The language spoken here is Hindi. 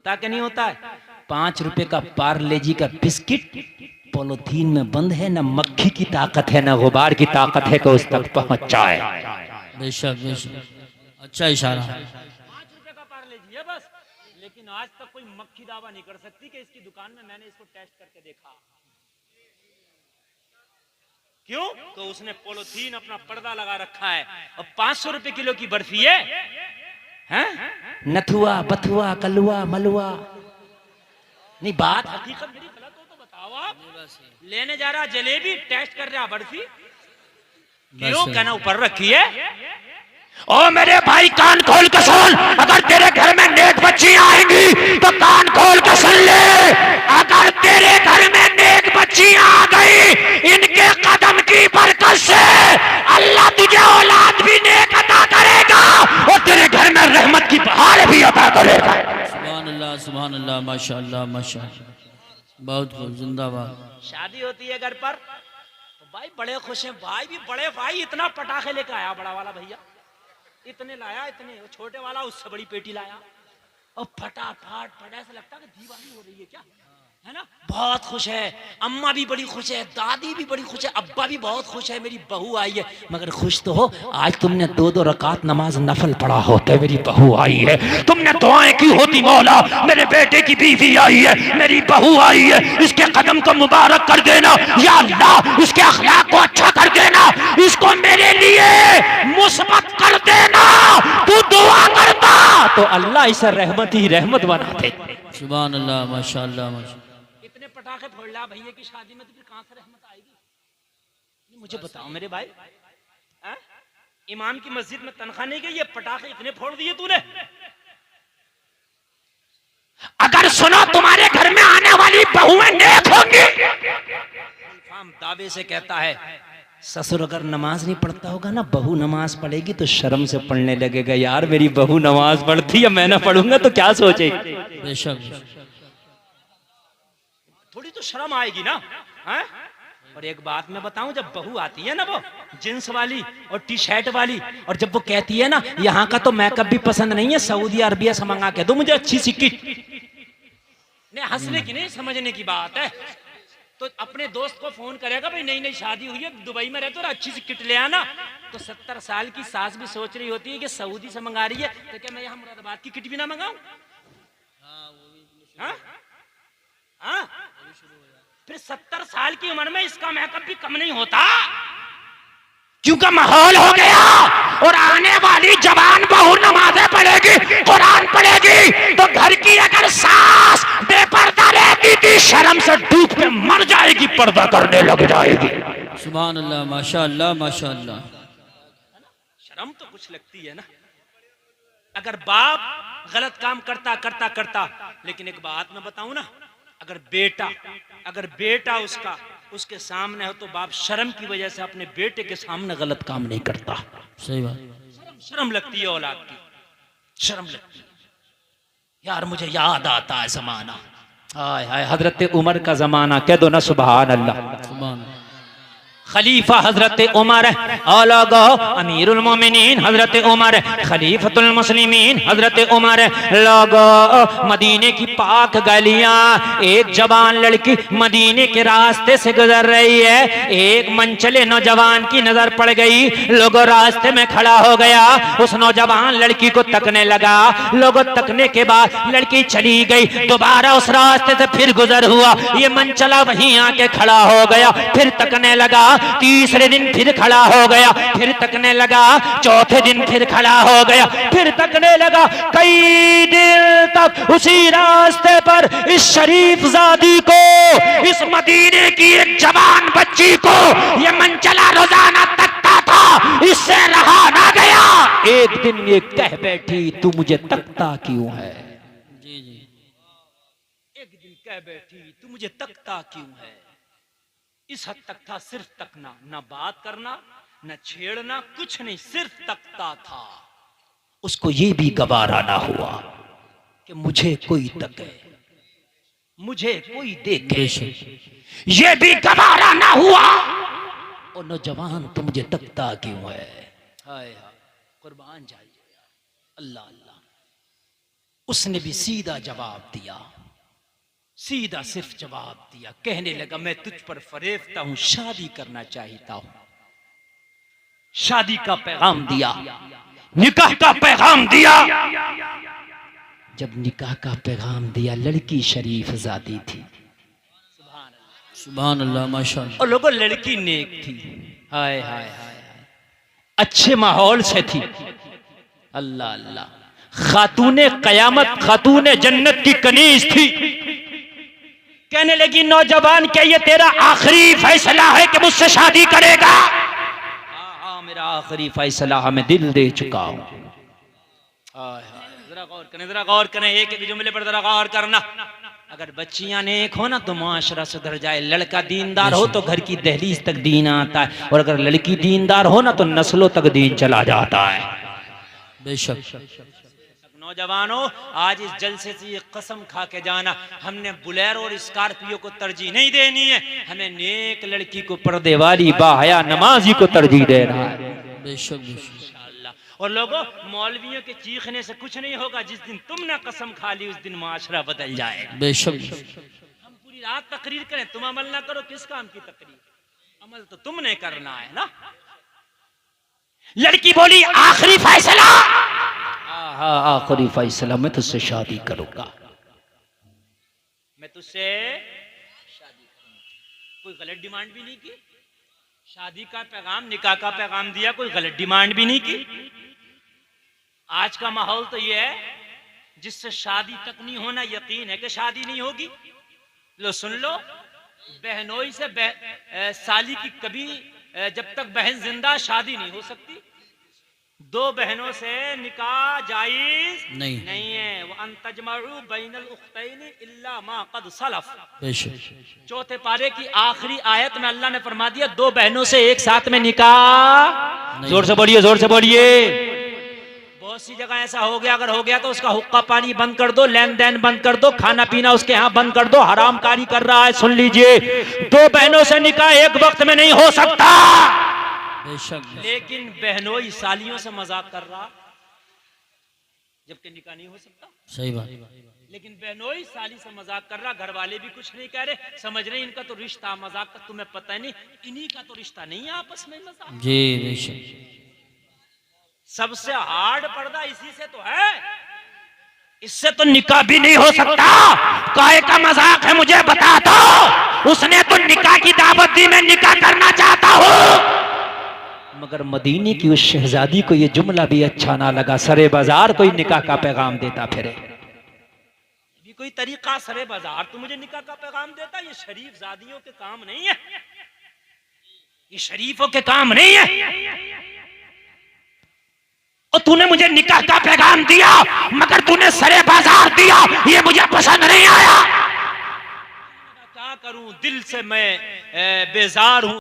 होता क्या नहीं होता है? 5 रुपए का पार्ले जी का बिस्किट पॉलिथीन में बंद है, ना मक्खी की ताकत है ना गुबार की ताकत है कि उस तक पहुंचाए। बेशक बेशक, अच्छा इशारा। 5 रुपए का पार्ले जी है बस, लेकिन आज तक कोई मक्खी दावा नहीं कर सकती कि इसकी दुकान में मैंने इसको टेस्ट करके देखा। क्यों? तो उसने पॉलिथीन अपना पर्दा लगा रखा है और 500 रुपए किलो की बर्फी है, हैं? नथुआ बथुआ कलुआ मलुआ नहीं, बात हकीकत मेरी गलत हो तो बताओ आप। लेने जा रहा जलेबी, टेस्ट कर रहा बर्फी, क्यों? कहना ऊपर रखी है। ओ मेरे भाई कान खोल के सुन, अगर तेरे घर में नेक बच्चियां आएंगी तो कान खोल के सुन ले। अगर तेरे घर में नेक बच्चियां आ गई, इनके कदम की बरकत से अल्लाह तुझे औलाद भी नेक अता करेगा और तेरे घर में रहमत की बहार भी अता करेगा। सुभान अल्लाह, माशाअल्लाह माशाअल्लाह, बहुत खूब, जिंदाबाद। शादी होती है घर पर तो भाई बड़े खुश हैं, भाई भी बड़े भाई इतना पटाखे लेकर आया, बड़ा वाला भैया इतने लाया, इतने, छोटे वाला उससे बड़ी पेटी लाया और फटाफट फटा, ऐसा लगता है कि दीवानी हो रही है क्या, है ना? बहुत खुश है, अम्मा भी बड़ी खुश है, दादी भी बड़ी खुश है, अब्बा भी बहुत खुश है, मेरी बहू आई है। मगर खुश तो हो, आज तुमने 2-2 रकात नमाज नफल पढ़ा होते, मेरी बहू आई है। तुमने दुआएं की होती, मौला मेरे बेटे की बीवी आई है, मेरी बहू आई है, इसके कदम को मुबारक कर देना या अल्लाह, इसके अखलाक को अच्छा कर देना, इसको मेरे लिए मुस्बत कर देना। तू दुआ करता तो अल्लाह इसे रहमत ही रहमत बना दे। सुभान अल्लाह, माशाअल्लाह माशाअल्लाह। इतने पटाखे फोड़ ला भैया की शादी में, तो फिर कहां से रहमत आएगी? मुझे बताओ मेरे भाई, है? इमाम की मस्जिद में तनख्वाह नहीं गई, ये पटाखे इतने फोड़ दिए तूने। अगर सुनो तुम्हारे घर में आने वाली बहुएं नेक होंगी, दावे से कहता है, ससुर अगर नमाज नहीं पढ़ता होगा ना, बहू नमाज पढ़ेगी तो शर्म से पढ़ने लगेगा, यार मेरी बहू नमाज पढ़ती है, मैं ना पढ़ूंगा तो क्या सोचेगी। बेशक, थोड़ी तो शर्म आएगी ना, है? और एक बात मैं बताऊं, जब बहू आती है ना वो जींस वाली और टी शर्ट वाली, और जब वो कहती है ना यहाँ का तो मेकअप भी पसंद नहीं है, सऊदी अरबिया से मंगा के दो मुझे अच्छी सी किट, नहीं हंसने की नहीं समझने की बात है। तो अपने दोस्त को फोन करेगा, भाई नई नई शादी हुई है, दुबई में रहते हो, अच्छी सी किट ले आना। तो 70 साल की सास भी सोच रही होती है कि सऊदी से मंगा रही है, तो क्या मैं यहाँ मुरादाबाद की किट भी ना मंगाऊं? हाँ? फिर 70 साल की उम्र में इसका मेकअप भी कम नहीं होता, क्योंकि माहौल हो गया। और आने वाली जवान बहू नमाजें पढ़ेगी, कुरान पढ़ेगी, तो घर की अगर सास बेपर्दा रहती थी, शर्म से डूब के मर जाएगी, पर्दा करने लग जाएगी। सुभान अल्लाह, माशाअल्लाह माशाअल्लाह। शर्म तो कुछ लगती है ना। अगर बाप गलत काम करता करता करता, लेकिन एक बात मैं बताऊं ना, अगर बेटा उसके सामने हो तो बाप शर्म की वजह से अपने बेटे के सामने गलत काम नहीं करता। सही बात। शर्म लगती है औलाद की, शर्म लगती है। यार मुझे याद आता है जमाना, हाय हाय हजरत उमर का जमाना, कह दो ना सुभान अल्लाह। सुभान खलीफा हजरत उमर, औलागो अमीरुल मोमिनीन हजरत उमर, खलीफतुल मुस्लिमीन हजरत उमर। लोगो मदीने की पाक गलियां, एक जवान लड़की मदीने के रास्ते से गुजर रही है, एक मनचले नौजवान की नजर पड़ गई, लोगों रास्ते में खड़ा हो गया, उस नौजवान लड़की को तकने लगा, लोगों तकने के बाद लड़की चली गई, दोबारा उस रास्ते से फिर गुजर हुआ, ये मनचला वहीं आके खड़ा हो गया, फिर तकने लगा, तीसरे दिन फिर खड़ा हो गया, फिर तकने लगा, चौथे दिन फिर खड़ा हो गया, फिर तकने लगा, कई दिन तक उसी रास्ते पर इस शरीफ जादी को, इस मदीने की एक जवान बच्ची को ये मनचला रोजाना तकता था, इससे रहा ना गया। एक दिन ये कह बैठी, तू मुझे तकता क्यों है? जी जी। एक दिन कह बैठी, तू मुझे तकता क्यों है? इस हद तक था, सिर्फ तकना, ना बात करना, ना छेड़ना, कुछ नहीं, सिर्फ तकता था। उसको ये भी गवारा ना हुआ कि मुझे कोई तके, मुझे कोई देखे, ये भी गवारा ना हुआ। और नौजवान तू मुझे तकता क्यों है? हाय हाय, कुर्बान जाइए अल्लाह अल्लाह। उसने भी सीधा जवाब दिया, सीधा सिर्फ जवाब दिया। कहने लगा मैं तुझ पर फरेफ्ता हूं, शादी करना चाहता हूं। शादी का पैगाम दिया, निकाह का पैगाम दिया। जब निकाह का पैगाम दिया, लड़की शरीफ ज़ादी थी, सुभान अल्लाह माशाअल्लाह। और लोगों लड़की नेक थी, हाय हाय हाय, अच्छे माहौल से थी। अल्लाह अल्लाह, खातूने कयामत, खातूने जन्नत की कनीज थी। कहने लगी नौजवान, क्या ये तेरा आखिरी फैसला है कि मुझसे शादी करेगा? हाँ, मेरा आखिरी फैसला है, मैं दिल दे चुका हूं। जरा गौर करें, जरा गौर करें, एक एक जुमले पर जरा गौर करना। अगर बच्चियां नेक हो ना तो मुआशरा सुधर जाए। लड़का दीनदार हो तो घर की दहलीज तक दीन आता है, और अगर लड़की दीनदार हो ना तो नस्लों तक दीन चला जाता है। बेशक। नौजवानों, आज इस जलसे से ये कसम खा के जाना, हमने बुलेरो और स्कॉर्पियो को तरजीह नहीं देनी है, हमें नेक लड़की को, पर्दे वाली बाहया नमाजी को तरजीह देना है। बेशक बेशक। और लोगों, मौलवियों के चीखने से कुछ नहीं होगा। जिस दिन तुमने कसम खा ली उस दिन मुआशरा बदल जाए। बेशक। हम पूरी रात तकरीर करें, तुम अमल ना करो, किस काम की तकरीर? अमल तो तुमने करना है ना। लड़की बोली आखिरी फैसला, हाँ आखिरी फैसला, मैं तुझसे शादी करूंगा, मैं तुझसे शादी करूंगा। कोई गलत डिमांड भी नहीं की, शादी का पैगाम, निकाह का पैगाम दिया, कोई गलत डिमांड भी नहीं की। आज का माहौल तो ये है, जिससे शादी तक नहीं होना यकीन है कि शादी नहीं होगी। लो सुन लो, बहनोई से साली की कभी, जब तक बहन जिंदा शादी नहीं हो सकती। दो बहनों से निकाह जायज नहीं है। वो अंतजमउ बैनल उख्तैनी इल्ला मा क़द सलफ। चौथे पारे की आखिरी आयत में अल्लाह ने फरमा दिया, दो बहनों से एक साथ में निकाह। जोर से बोलिए, जोर से बोलिए। बहुत सी जगह ऐसा हो गया, अगर हो गया तो उसका हुक्का पानी बंद कर दो, लेन देन बंद कर दो, खाना पीना उसके यहाँ बंद कर दो, हराम कारी कर रहा है। सुन लीजिए, दो बहनों से निकाह एक वक्त में नहीं हो सकता। लेकिन बहनोई सालियों से मजाक कर रहा, जबकि निकाह नहीं हो सकता। सही बात। लेकिन बहनोई साली से मजाक कर रहा, घर वाले भी कुछ नहीं कह रहे, समझ रहे इनका तो रिश्ता मजाक का, तुम्हें पता नहीं इन्हीं का तो रिश्ता नहीं है आपस में, मजाक। जी बेशक। सबसे हार्ड पर्दा इसी से तो है, इससे तो निकाह भी नहीं हो सकता। काहे का मजाक है मुझे बता दो, उसने तो निकाह की दावत दी, मैं निकाह करना चाहता हूँ। मगर मदीने की उस शहजादी को ये जुमला भी अच्छा ना लगा। सरे बाजार कोई निकाह का पैगाम देता फिरे, ये कोई तरीका? सरे बाजार तो मुझे निकाह का पैगाम देता, ये शरीफ जादियों के काम नहीं है, ये शरीफों के काम नहीं है। और तूने मुझे निकाह का पैगाम दिया, मगर तूने सरे बाजार दिया, ये मुझे पसंद नहीं आया। क्या करूं, दिल से मैं बेजार हूं।